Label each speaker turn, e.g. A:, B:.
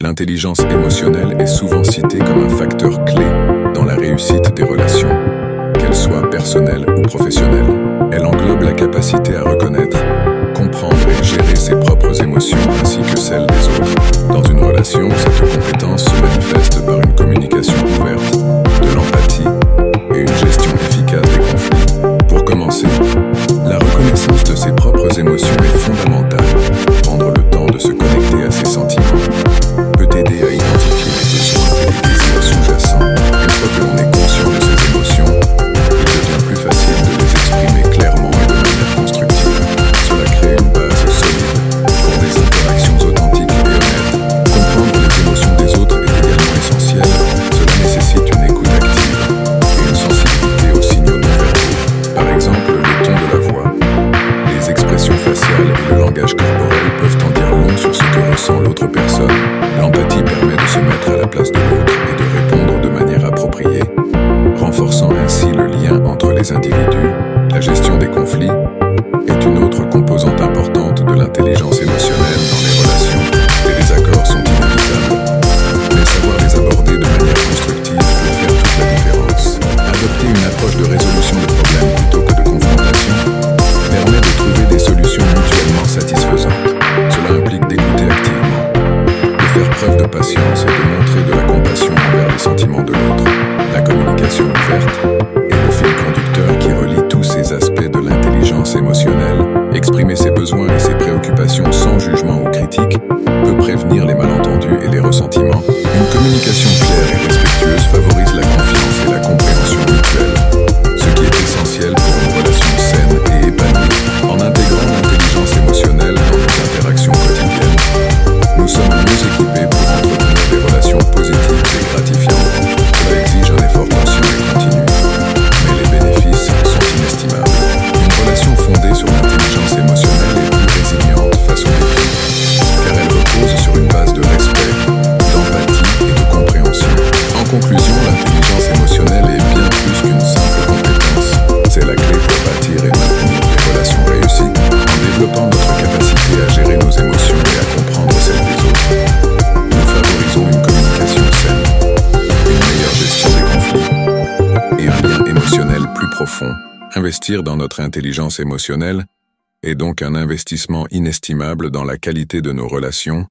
A: L'intelligence émotionnelle est souvent citée comme un facteur clé dans la réussite des relations, qu'elles soient personnelles ou professionnelles. Elle englobe la capacité à reconnaître, comprendre et gérer ses propres émotions ainsi que celles des autres. Dans une relation, cette compétence se manifeste par une communication ouverte, de l'empathie et une gestion efficace des conflits. Pour commencer, la reconnaissance de ses propres émotions est fondamentale. Prendre le temps de se connecter à ses sentiments peut aider à identifier les besoins et les désirs sous-jacents. Une fois que l'on est conscient de ses émotions, il devient plus facile de les exprimer clairement et de manière constructive. Cela crée une base solide pour des interactions authentiques et honnêtes. Comprendre les émotions des autres est également essentiel. Cela nécessite une écoute active et une sensibilité aux signaux non verbaux. Par exemple, le ton de la voix, les expressions faciales et le langage corporel peuvent en dire long sur ce que ressent l'autre personne. L'empathie permet de se mettre à la place de l'autre et de répondre de manière appropriée, renforçant ainsi le lien entre les individus. La gestion des conflits est une autre composante importante de l'intelligence émotionnelle dans les relations. Les désaccords sont inévitables, mais savoir les aborder de manière constructive peut faire toute la différence. Adopter une approche de résolution de problèmes plutôt que de confrontation permet de trouver des solutions mutuellement satisfaisantes. Cela implique d'écouter activement, de faire preuve de patience et de montrer de la compassion envers les sentiments de l'autre. La communication ouverte est le fil conducteur qui relie tous ces aspects de l'intelligence émotionnelle. Exprimer ses besoins et ses préoccupations sans jugement ou critique peut prévenir les malentendus et les ressentiments. Une communication claire et respectueuse favorise la confiance et la compréhension mutuelle, ce qui est essentiel pour une relation saine et épanouie. En intégrant l'intelligence émotionnelle dans nos interactions quotidiennes, nous sommes mieux équipés pour entretenir des relations positives et gratifiantes. Cela exige un effort conscient et continu, mais les bénéfices sont inestimables. Une relation fondée sur l'intelligence émotionnelle est plus résiliente face aux défis, car elle repose sur une base de respect, d'empathie et de compréhension. En conclusion, l'intelligence émotionnelle est bien plus qu'une simple compétence. C'est la clé pour bâtir et maintenir des relations réussies. En développant notre capacité à gérer nos émotions et à comprendre celles des autres, nous favorisons une communication saine, une meilleure gestion des conflits et un lien émotionnel plus profond. Investir dans notre intelligence émotionnelle est donc un investissement inestimable dans la qualité de nos relations